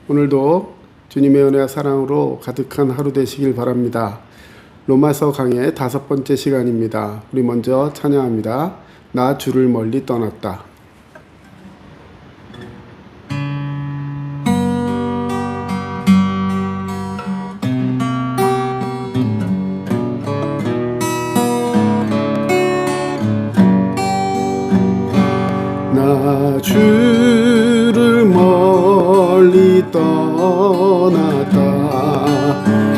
오늘도 주님의 은혜와 사랑으로 가득한 하루 되시길 바랍니다. 로마서 강의 5번째 시간입니다. 우리 먼저 찬양합니다. 나 주를 멀리 떠났다. 나 주를 멀리 떠났다.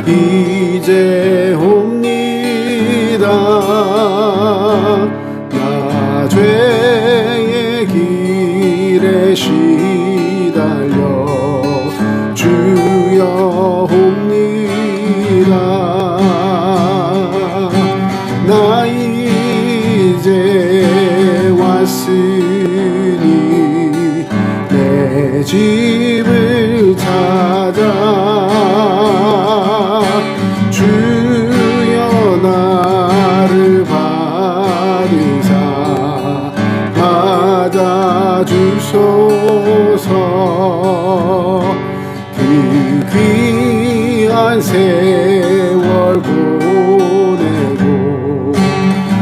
이제 옵니다. 나 죄의 길에 시달려 주여 옵니다. 나 이제 왔으니 내 집을 찾아 주여 나를 받으사 맞아주소서. 그 귀한 세월 보내고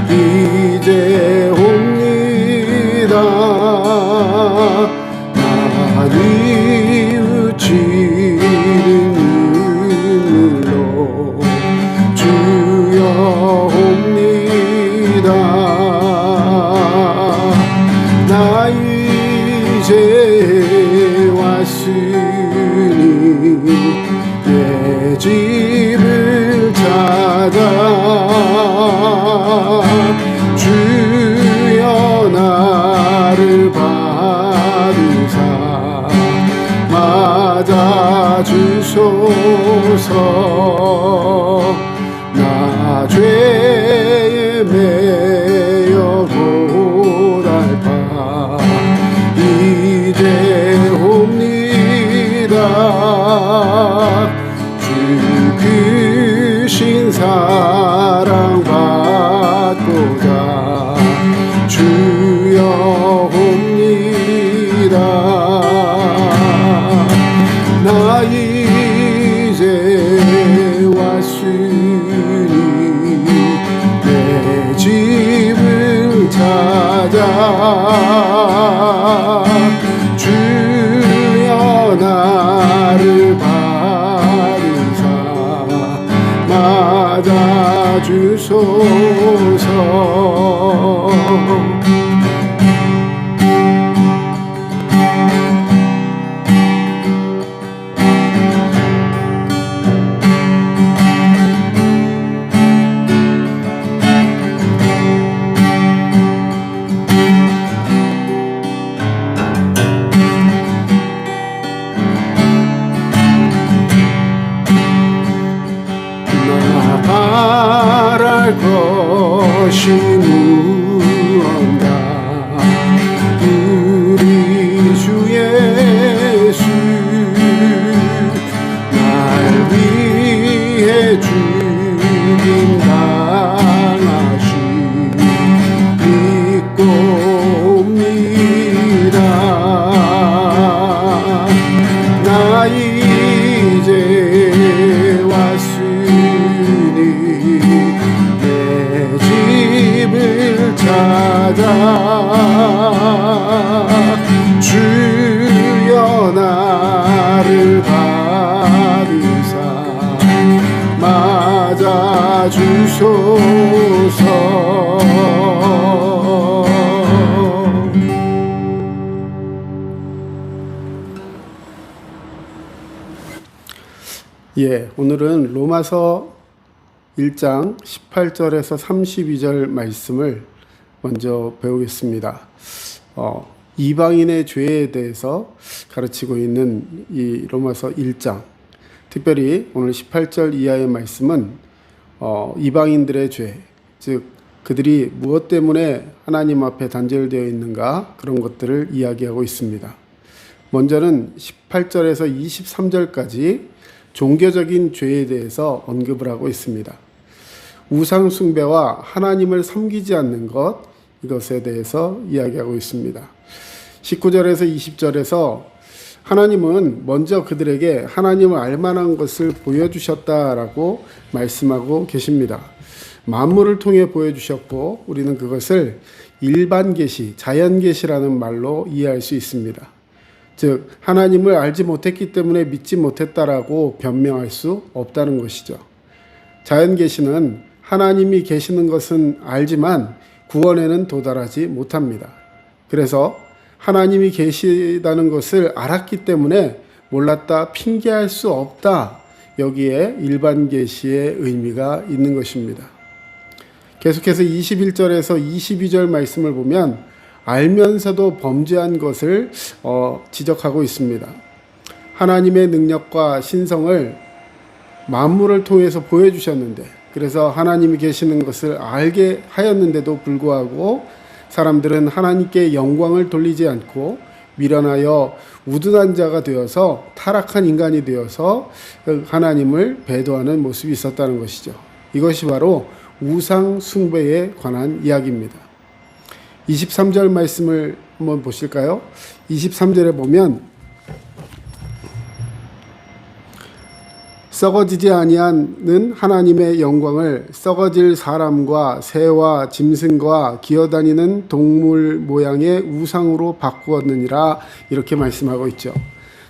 이제 옵니다. 뉘우치는 눈물로 주여 옵니다. 나 이제 왔으니 내 집을 찾아 주여 나를 받으사 맞아주소서. 나 죄에 매여 고달파 이제 옵니다. 주 크신 사랑 받고자 주여 옵니다. 나 이제 왔으니 내 집을 찾아 주여 나를 받으사 맞아주소서. 바랄 것이 무언가 우리 주 예수 날 위해 죽임 당하시 믿고 옵니다. 나 이제 왔으니 내 집을 찾아 주여 나를 받으사 맞아주소서. 오늘은 로마서 1장 18절에서 32절 말씀을 먼저 배우겠습니다. 이방인의 죄에 대해서 가르치고 있는 이 로마서 1장, 특별히 오늘 18절 이하의 말씀은 이방인들의 죄, 즉 그들이 무엇 때문에 하나님 앞에 단절되어 있는가, 그런 것들을 이야기하고 있습니다. 먼저는 18절에서 23절까지 종교적인 죄에 대해서 언급을 하고 있습니다. 우상 숭배와 하나님을 섬기지 않는 것, 이것에 대해서 이야기하고 있습니다. 19절에서 20절에서 하나님은 먼저 그들에게 하나님을 알만한 것을 보여주셨다라고 말씀하고 계십니다. 만물을 통해 보여주셨고 우리는 그것을 일반 계시, 자연 계시라는 말로 이해할 수 있습니다. 즉 하나님을 알지 못했기 때문에 믿지 못했다라고 변명할 수 없다는 것이죠. 자연 계시는 하나님이 계시는 것은 알지만 구원에는 도달하지 못합니다. 그래서 하나님이 계시다는 것을 알았기 때문에 몰랐다 핑계할 수 없다. 여기에 일반 계시의 의미가 있는 것입니다. 계속해서 21절에서 22절 말씀을 보면 알면서도 범죄한 것을 지적하고 있습니다. 하나님의 능력과 신성을 만물을 통해서 보여주셨는데, 그래서 하나님이 계시는 것을 알게 하였는데도 불구하고 사람들은 하나님께 영광을 돌리지 않고 미련하여 우둔한 자가 되어서 타락한 인간이 되어서 하나님을 배도하는 모습이 있었다는 것이죠. 이것이 바로 우상 숭배에 관한 이야기입니다. 23절 말씀을 한번 보실까요? 23절에 보면 썩어지지 아니하는 하나님의 영광을 썩어질 사람과 새와 짐승과 기어다니는 동물 모양의 우상으로 바꾸었느니라, 이렇게 말씀하고 있죠.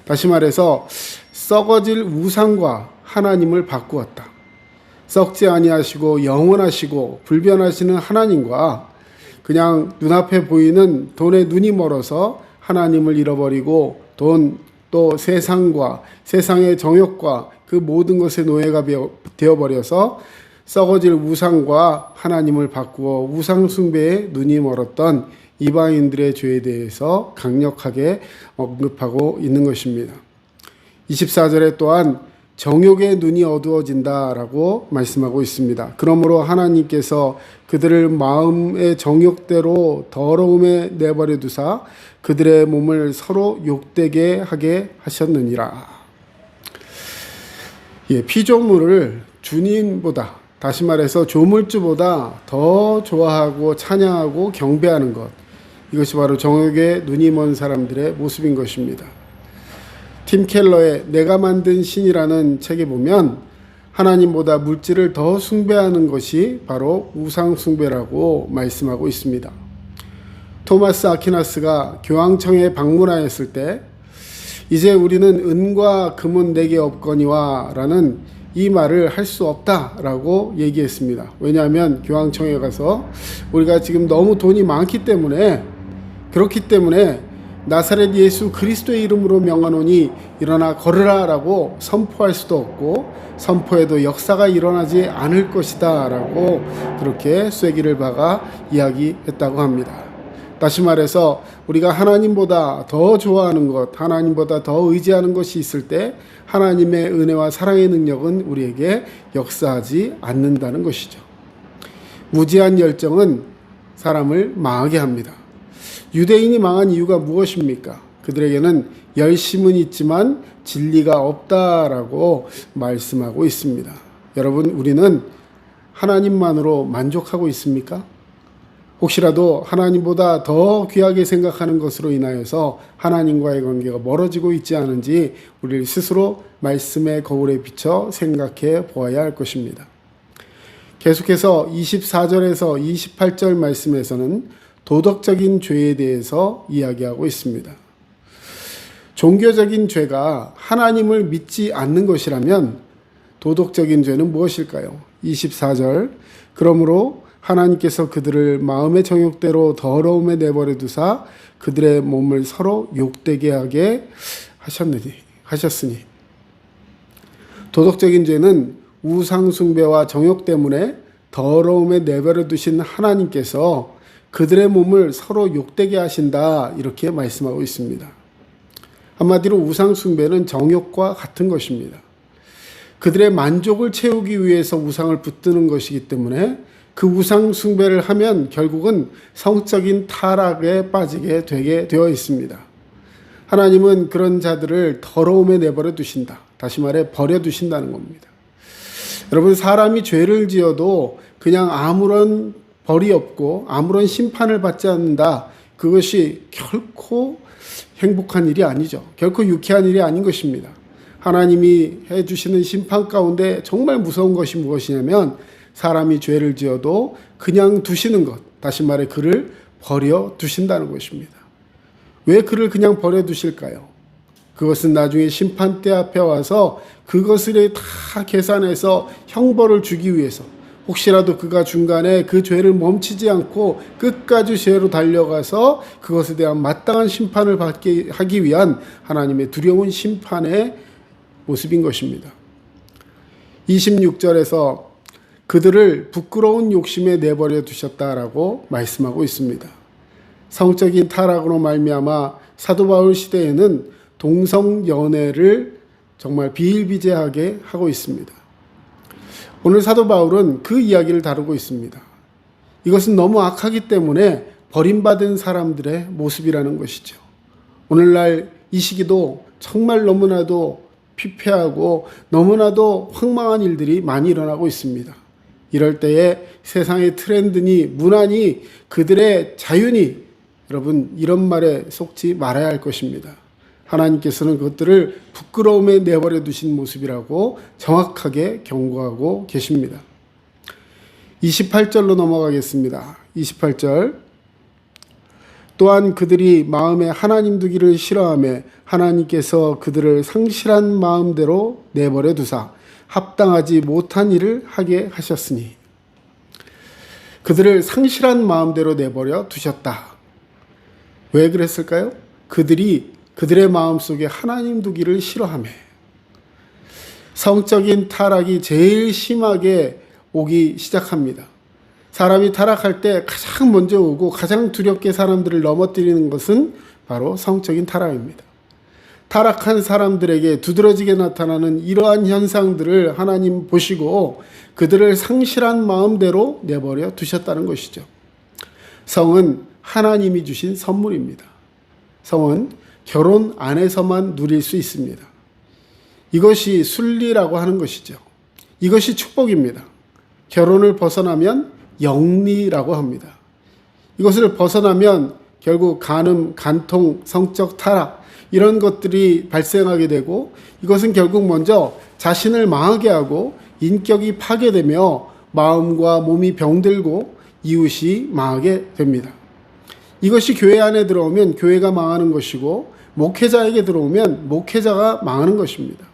다시 말해서 썩어질 우상과 하나님을 바꾸었다. 썩지 아니하시고 영원하시고 불변하시는 하나님과 그냥 눈앞에 보이는 돈에 눈이 멀어서 하나님을 잃어버리고 돈, 또 세상과 세상의 정욕과 그 모든 것의 노예가 되어버려서 썩어질 우상과 하나님을 바꾸어 우상 숭배에 눈이 멀었던 이방인들의 죄에 대해서 강력하게 언급하고 있는 것입니다. 24절에 또한 정욕의 눈이 어두워진다라고 말씀하고 있습니다. 그러므로 하나님께서 그들을 마음의 정욕대로 더러움에 내버려 두사 그들의 몸을 서로 욕되게 하게 하셨느니라. 피조물을 주님보다, 다시 말해서 조물주보다 더 좋아하고 찬양하고 경배하는 것, 이것이 바로 정욕의 눈이 먼 사람들의 모습인 것입니다. 팀 켈러의 내가 만든 신이라는 책에 보면 하나님보다 물질을 더 숭배하는 것이 바로 우상 숭배라고 말씀하고 있습니다. 토마스 아퀴나스가 교황청에 방문하였을 때 이제 우리는 은과 금은 내게 없거니와 라는 이 말을 할 수 없다라고 얘기했습니다. 왜냐하면 교황청에 가서 우리가 지금 너무 돈이 많기 때문에, 그렇기 때문에 나사렛 예수 그리스도의 이름으로 명하노니 일어나 걸으라 라고 선포할 수도 없고 선포해도 역사가 일어나지 않을 것이다 라고 그렇게 쐐기를 박아 이야기했다고 합니다. 다시 말해서 우리가 하나님보다 더 좋아하는 것, 하나님보다 더 의지하는 것이 있을 때 하나님의 은혜와 사랑의 능력은 우리에게 역사하지 않는다는 것이죠. 무지한 열정은 사람을 망하게 합니다. 유대인이 망한 이유가 무엇입니까? 그들에게는 열심은 있지만 진리가 없다라고 말씀하고 있습니다. 여러분, 우리는 하나님만으로 만족하고 있습니까? 혹시라도 하나님보다 더 귀하게 생각하는 것으로 인하여서 하나님과의 관계가 멀어지고 있지 않은지 우리 스스로 말씀의 거울에 비춰 생각해 보아야 할 것입니다. 계속해서 24절에서 28절 말씀에서는 도덕적인 죄에 대해서 이야기하고 있습니다. 종교적인 죄가 하나님을 믿지 않는 것이라면 도덕적인 죄는 무엇일까요? 24절, 그러므로 하나님께서 그들을 마음의 정욕대로 더러움에 내버려 두사 그들의 몸을 서로 욕되게 하게 하셨으니. 도덕적인 죄는 우상 숭배와 정욕 때문에 더러움에 내버려 두신 하나님께서 그들의 몸을 서로 욕되게 하신다, 이렇게 말씀하고 있습니다. 한마디로 우상 숭배는 정욕과 같은 것입니다. 그들의 만족을 채우기 위해서 우상을 붙드는 것이기 때문에 그 우상 숭배를 하면 결국은 성적인 타락에 빠지게 되게 되어 있습니다. 하나님은 그런 자들을 더러움에 내버려 두신다. 다시 말해 버려 두신다는 겁니다. 여러분, 사람이 죄를 지어도 그냥 아무런 벌이 없고 아무런 심판을 받지 않는다, 그것이 결코 행복한 일이 아니죠. 결코 유쾌한 일이 아닌 것입니다. 하나님이 해주시는 심판 가운데 정말 무서운 것이 무엇이냐면 사람이 죄를 지어도 그냥 두시는 것, 다시 말해 그를 버려 두신다는 것입니다. 왜 그를 그냥 버려 두실까요? 그것은 나중에 심판대 앞에 와서 그것을 다 계산해서 형벌을 주기 위해서, 혹시라도 그가 중간에 그 죄를 멈추지 않고 끝까지 죄로 달려가서 그것에 대한 마땅한 심판을 받게 하기 위한 하나님의 두려운 심판의 모습인 것입니다. 26절에서 그들을 부끄러운 욕심에 내버려 두셨다라고 말씀하고 있습니다. 성적인 타락으로 말미암아 사도 바울 시대에는 동성 연애를 정말 비일비재하게 하고 있습니다. 오늘 사도 바울은 그 이야기를 다루고 있습니다. 이것은 너무 악하기 때문에 버림받은 사람들의 모습이라는 것이죠. 오늘날 이 시기도 정말 너무나도 피폐하고 너무나도 황망한 일들이 많이 일어나고 있습니다. 이럴 때에 세상의 트렌드니 문화니 그들의 자유니, 여러분 이런 말에 속지 말아야 할 것입니다. 하나님께서는 그것들을 부끄러움에 내버려 두신 모습이라고 정확하게 경고하고 계십니다. 28절로 넘어가겠습니다. 28절. 또한 그들이 마음에 하나님 두기를 싫어하며 하나님께서 그들을 상실한 마음대로 내버려 두사 합당하지 못한 일을 하게 하셨으니, 그들을 상실한 마음대로 내버려 두셨다. 왜 그랬을까요? 그들의 마음속에 하나님 두기를 싫어하며, 성적인 타락이 제일 심하게 오기 시작합니다. 사람이 타락할 때 가장 먼저 오고 가장 두렵게 사람들을 넘어뜨리는 것은 바로 성적인 타락입니다. 타락한 사람들에게 두드러지게 나타나는 이러한 현상들을 하나님 보시고 그들을 상실한 마음대로 내버려 두셨다는 것이죠. 성은 하나님이 주신 선물입니다. 성은 결혼 안에서만 누릴 수 있습니다. 이것이 순리라고 하는 것이죠. 이것이 축복입니다. 결혼을 벗어나면 영리라고 합니다. 이것을 벗어나면 결국 간음, 간통, 성적 타락 이런 것들이 발생하게 되고, 이것은 결국 먼저 자신을 망하게 하고 인격이 파괴되며 마음과 몸이 병들고 이웃이 망하게 됩니다. 이것이 교회 안에 들어오면 교회가 망하는 것이고 목회자에게 들어오면 목회자가 망하는 것입니다.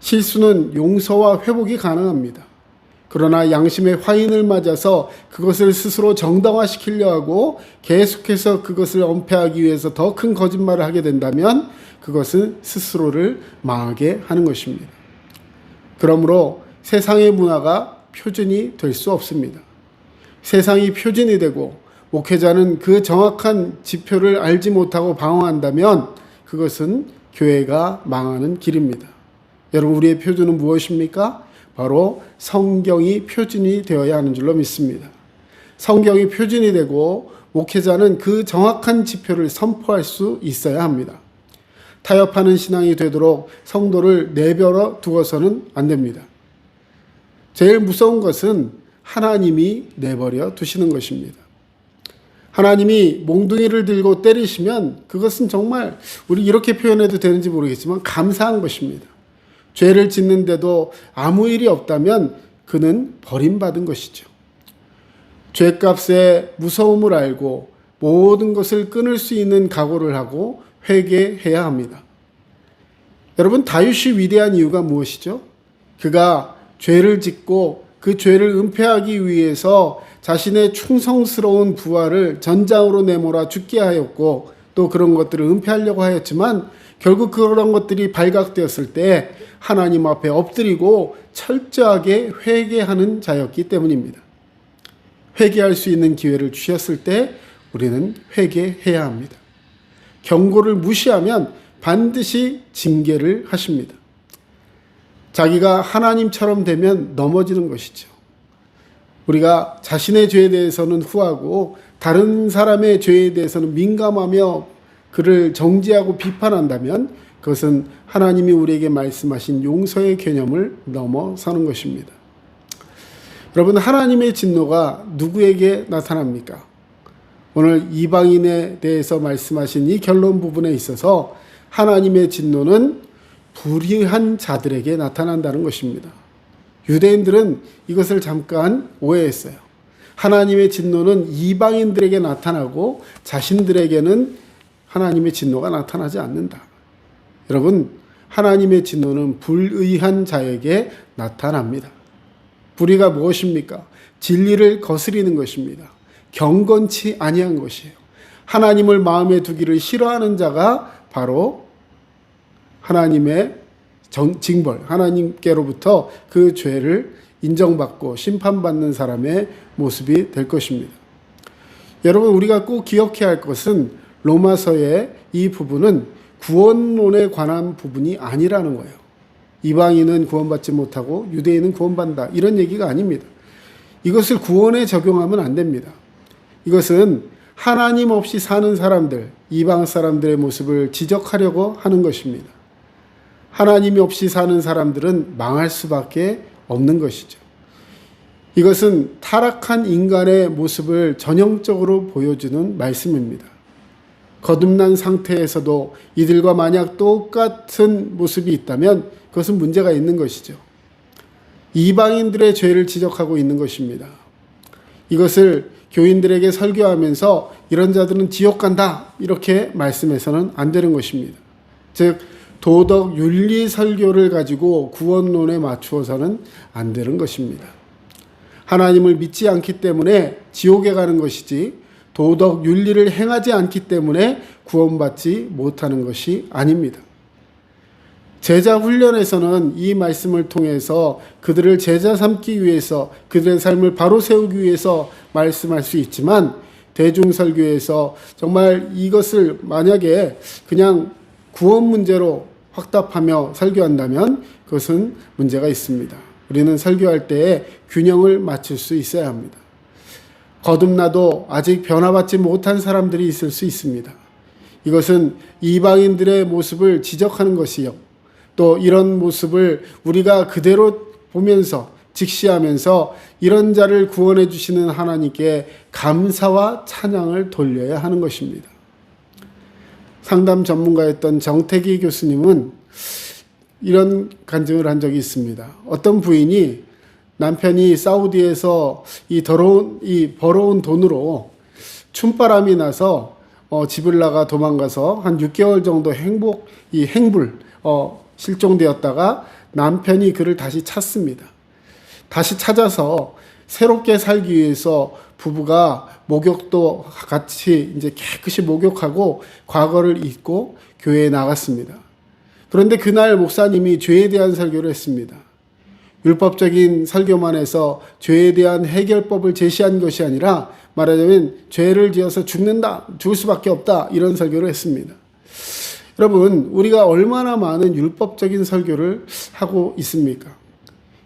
실수는 용서와 회복이 가능합니다. 그러나 양심의 화인을 맞아서 그것을 스스로 정당화시키려 하고 계속해서 그것을 은폐하기 위해서 더 큰 거짓말을 하게 된다면 그것은 스스로를 망하게 하는 것입니다. 그러므로 세상의 문화가 표준이 될 수 없습니다. 세상이 표준이 되고 목회자는 그 정확한 지표를 알지 못하고 방황한다면 그것은 교회가 망하는 길입니다. 여러분, 우리의 표준은 무엇입니까? 바로 성경이 표준이 되어야 하는 줄로 믿습니다. 성경이 표준이 되고 목회자는 그 정확한 지표를 선포할 수 있어야 합니다. 타협하는 신앙이 되도록 성도를 내버려 두어서는 안 됩니다. 제일 무서운 것은 하나님이 내버려 두시는 것입니다. 하나님이 몽둥이를 들고 때리시면 그것은 정말, 우리 이렇게 표현해도 되는지 모르겠지만 감사한 것입니다. 죄를 짓는데도 아무 일이 없다면 그는 버림받은 것이죠. 죄값의 무서움을 알고 모든 것을 끊을 수 있는 각오를 하고 회개해야 합니다. 여러분, 다윗이 위대한 이유가 무엇이죠? 그가 죄를 짓고 그 죄를 은폐하기 위해서 자신의 충성스러운 부하를 전장으로 내몰아 죽게 하였고 또 그런 것들을 은폐하려고 하였지만 결국 그런 것들이 발각되었을 때 하나님 앞에 엎드리고 철저하게 회개하는 자였기 때문입니다. 회개할 수 있는 기회를 주셨을 때 우리는 회개해야 합니다. 경고를 무시하면 반드시 징계를 하십니다. 자기가 하나님처럼 되면 넘어지는 것이죠. 우리가 자신의 죄에 대해서는 후하고 다른 사람의 죄에 대해서는 민감하며 그를 정죄하고 비판한다면 그것은 하나님이 우리에게 말씀하신 용서의 개념을 넘어서는 것입니다. 여러분, 하나님의 진노가 누구에게 나타납니까? 오늘 이방인에 대해서 말씀하신 이 결론 부분에 있어서 하나님의 진노는 불의한 자들에게 나타난다는 것입니다. 유대인들은 이것을 잠깐 오해했어요. 하나님의 진노는 이방인들에게 나타나고 자신들에게는 하나님의 진노가 나타나지 않는다. 여러분, 하나님의 진노는 불의한 자에게 나타납니다. 불의가 무엇입니까? 진리를 거스리는 것입니다. 경건치 아니한 것이에요. 하나님을 마음에 두기를 싫어하는 자가 바로 하나님의 징벌, 하나님께로부터 그 죄를 인정받고 심판받는 사람의 모습이 될 것입니다. 여러분, 우리가 꼭 기억해야 할 것은 로마서의 이 부분은 구원론에 관한 부분이 아니라는 거예요. 이방인은 구원받지 못하고 유대인은 구원받는다, 이런 얘기가 아닙니다. 이것을 구원에 적용하면 안 됩니다. 이것은 하나님 없이 사는 사람들, 이방 사람들의 모습을 지적하려고 하는 것입니다. 하나님이 없이 사는 사람들은 망할 수밖에 없는 것이죠. 이것은 타락한 인간의 모습을 전형적으로 보여주는 말씀입니다. 거듭난 상태에서도 이들과 만약 똑같은 모습이 있다면 그것은 문제가 있는 것이죠. 이방인들의 죄를 지적하고 있는 것입니다. 이것을 교인들에게 설교하면서 이런 자들은 지옥 간다, 이렇게 말씀해서는 안 되는 것입니다. 즉, 도덕 윤리 설교를 가지고 구원론에 맞추어서는 안 되는 것입니다. 하나님을 믿지 않기 때문에 지옥에 가는 것이지 도덕 윤리를 행하지 않기 때문에 구원받지 못하는 것이 아닙니다. 제자 훈련에서는 이 말씀을 통해서 그들을 제자 삼기 위해서, 그들의 삶을 바로 세우기 위해서 말씀할 수 있지만, 대중설교에서 정말 이것을 만약에 그냥 구원 문제로 확답하며 설교한다면 그것은 문제가 있습니다. 우리는 설교할 때에 균형을 맞출 수 있어야 합니다. 거듭나도 아직 변화받지 못한 사람들이 있을 수 있습니다. 이것은 이방인들의 모습을 지적하는 것이요, 또 이런 모습을 우리가 그대로 보면서 직시하면서 이런 자를 구원해 주시는 하나님께 감사와 찬양을 돌려야 하는 것입니다. 상담 전문가였던 정태기 교수님은 이런 간증을 한 적이 있습니다. 어떤 부인이 남편이 사우디에서 이 벌어온 돈으로 춤바람이 나서 집을 나가 도망가서 한 6개월 정도 실종되었다가 남편이 그를 다시 찾습니다. 다시 찾아서 새롭게 살기 위해서 부부가 목욕도 같이 이제 깨끗이 목욕하고 과거를 잊고 교회에 나갔습니다. 그런데 그날 목사님이 죄에 대한 설교를 했습니다. 율법적인 설교만 해서 죄에 대한 해결법을 제시한 것이 아니라 말하자면 죄를 지어서 죽을 수밖에 없다, 이런 설교를 했습니다. 여러분, 우리가 얼마나 많은 율법적인 설교를 하고 있습니까?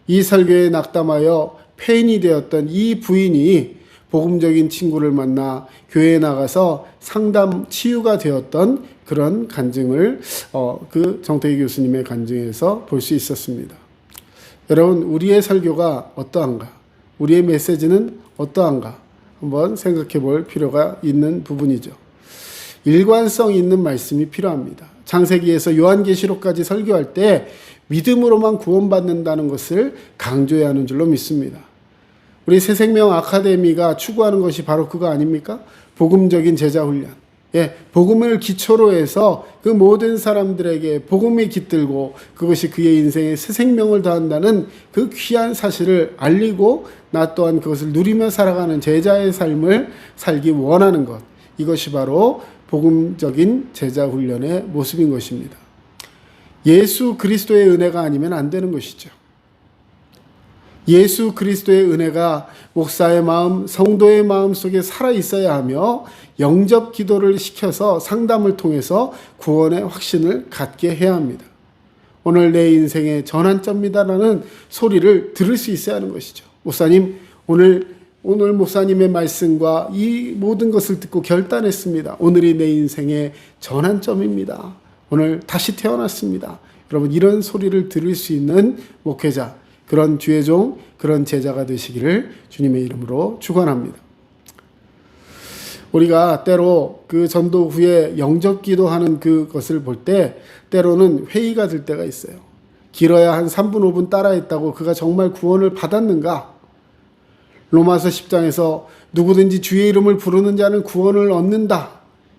이 설교에 낙담하여 폐인이 되었던 이 부인이 복음적인 친구를 만나 교회에 나가서 상담 치유가 되었던 그런 간증을 그 정태기 교수님의 간증에서 볼 수 있었습니다. 여러분, 우리의 설교가 어떠한가? 우리의 메시지는 어떠한가? 한번 생각해 볼 필요가 있는 부분이죠. 일관성 있는 말씀이 필요합니다. 창세기에서 요한계시록까지 설교할 때 믿음으로만 구원받는다는 것을 강조해야 하는 줄로 믿습니다. 우리 새생명 아카데미가 추구하는 것이 바로 그거 아닙니까? 복음적인 제자 훈련. 복음을 기초로 해서 그 모든 사람들에게 복음이 깃들고 그것이 그의 인생에 새 생명을 더한다는 그 귀한 사실을 알리고 나 또한 그것을 누리며 살아가는 제자의 삶을 살기 원하는 것. 이것이 바로 복음적인 제자 훈련의 모습인 것입니다. 예수 그리스도의 은혜가 아니면 안 되는 것이죠. 예수 그리스도의 은혜가 목사의 마음, 성도의 마음 속에 살아 있어야 하며 영접 기도를 시켜서 상담을 통해서 구원의 확신을 갖게 해야 합니다. 오늘 내 인생의 전환점이다라는 소리를 들을 수 있어야 하는 것이죠. 목사님, 오늘 목사님의 말씀과 이 모든 것을 듣고 결단했습니다. 오늘이 내 인생의 전환점입니다. 오늘 다시 태어났습니다. 여러분, 이런 소리를 들을 수 있는 목회자, 그런 주의 종, 그런 제자가 되시기를 주님의 이름으로 축원합니다. 우리가 때로 그 전도 후에 영접 기도하는 그것을 볼 때 때로는 회의가 들 때가 있어요. 길어야 한 3분, 5분 따라했다고 그가 정말 구원을 받았는가? 로마서 10장에서 누구든지 주의 이름을 부르는 자는 구원을 얻는다.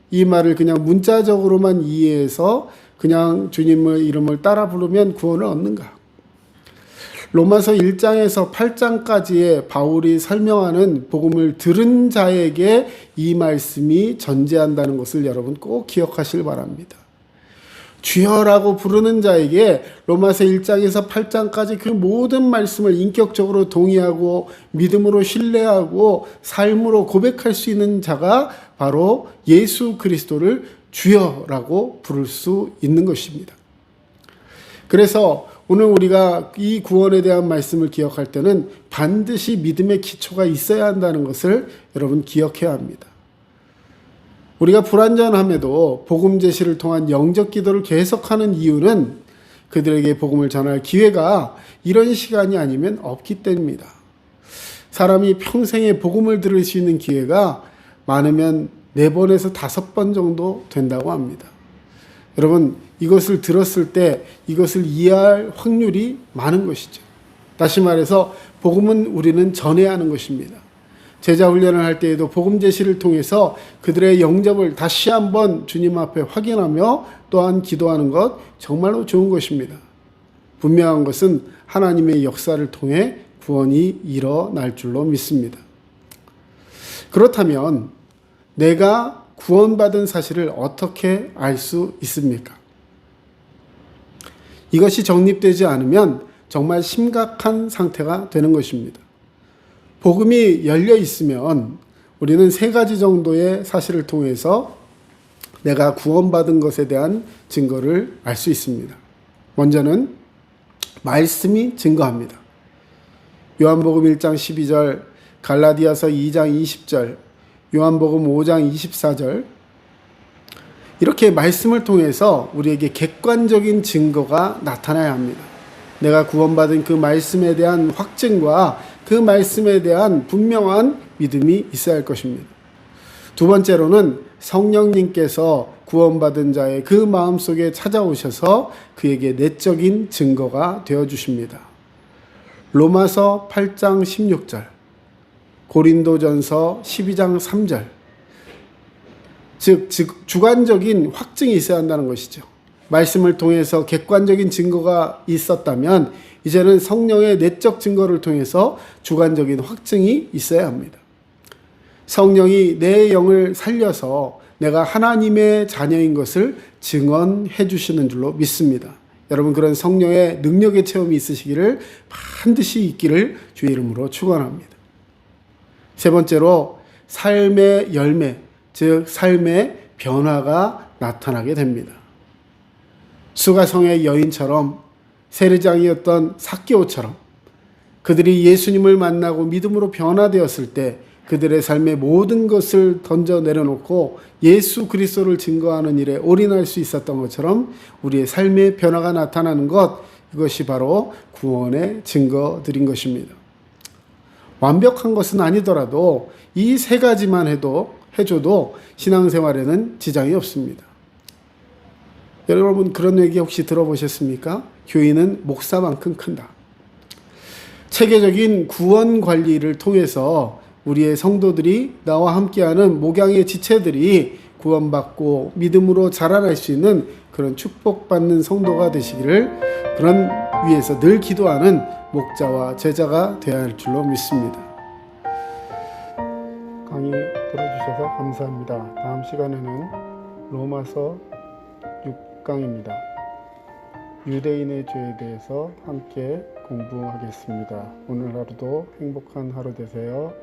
이 말을 그냥 문자적으로만 이해해서 그냥 주님의 이름을 따라 부르면 구원을 얻는가? 로마서 1장에서 8장까지의 바울이 설명하는 복음을 들은 자에게 이 말씀이 전제한다는 것을 여러분 꼭 기억하실 바랍니다. 주여라고 부르는 자에게 로마서 1장에서 8장까지 그 모든 말씀을 인격적으로 동의하고 믿음으로 신뢰하고 삶으로 고백할 수 있는 자가 바로 예수 그리스도를 주여라고 부를 수 있는 것입니다. 그래서 오늘 우리가 이 구원에 대한 말씀을 기억할 때는 반드시 믿음의 기초가 있어야 한다는 것을 여러분 기억해야 합니다. 우리가 불완전함에도 복음 제시를 통한 영적 기도를 계속하는 이유는 그들에게 복음을 전할 기회가 이런 시간이 아니면 없기 때문입니다. 사람이 평생에 복음을 들을 수 있는 기회가 많으면 4번에서 5번 정도 된다고 합니다. 여러분, 이것을 들었을 때 이것을 이해할 확률이 많은 것이죠. 다시 말해서 복음은 우리는 전해야 하는 것입니다. 제자 훈련을 할 때에도 복음 제시를 통해서 그들의 영접을 다시 한번 주님 앞에 확인하며 또한 기도하는 것 정말로 좋은 것입니다. 분명한 것은 하나님의 역사를 통해 구원이 일어날 줄로 믿습니다. 그렇다면 내가 구원받은 사실을 어떻게 알 수 있습니까? 이것이 정립되지 않으면 정말 심각한 상태가 되는 것입니다. 복음이 열려 있으면 우리는 3가지 정도의 사실을 통해서 내가 구원받은 것에 대한 증거를 알 수 있습니다. 먼저는 말씀이 증거합니다. 요한복음 1장 12절, 갈라디아서 2장 20절, 요한복음 5장 24절, 이렇게 말씀을 통해서 우리에게 객관적인 증거가 나타나야 합니다. 내가 구원받은 그 말씀에 대한 확증과 그 말씀에 대한 분명한 믿음이 있어야 할 것입니다. 2번째로는 성령님께서 구원받은 자의 그 마음속에 찾아오셔서 그에게 내적인 증거가 되어주십니다. 로마서 8장 16절, 고린도전서 12장 3절, 즉 주관적인 확증이 있어야 한다는 것이죠. 말씀을 통해서 객관적인 증거가 있었다면 이제는 성령의 내적 증거를 통해서 주관적인 확증이 있어야 합니다. 성령이 내 영을 살려서 내가 하나님의 자녀인 것을 증언해 주시는 줄로 믿습니다. 여러분, 그런 성령의 능력의 체험이 있으시기를 반드시 있기를 주의 이름으로 축원합니다. 3번째로 삶의 열매, 즉 삶의 변화가 나타나게 됩니다. 수가성의 여인처럼 세리장이었던 삭개오처럼 그들이 예수님을 만나고 믿음으로 변화되었을 때 그들의 삶의 모든 것을 던져 내려놓고 예수 그리스도를 증거하는 일에 올인할 수 있었던 것처럼 우리의 삶의 변화가 나타나는 것, 이것이 바로 구원의 증거들인 것입니다. 완벽한 것은 아니더라도 이 3가지만 해줘도 신앙생활에는 지장이 없습니다. 여러분, 그런 얘기 혹시 들어보셨습니까? 교인은 목사만큼 큰다. 체계적인 구원 관리를 통해서 우리의 성도들이 나와 함께하는 목양의 지체들이 구원받고 믿음으로 자라날 수 있는 그런 축복받는 성도가 되시기를 그런 위해서 늘 기도하는 목자와 제자가 되어야 할 줄로 믿습니다. 강의 들어주셔서 감사합니다. 다음 시간에는 로마서 6강입니다. 유대인의 죄에 대해서 함께 공부하겠습니다. 오늘 하루도 행복한 하루 되세요.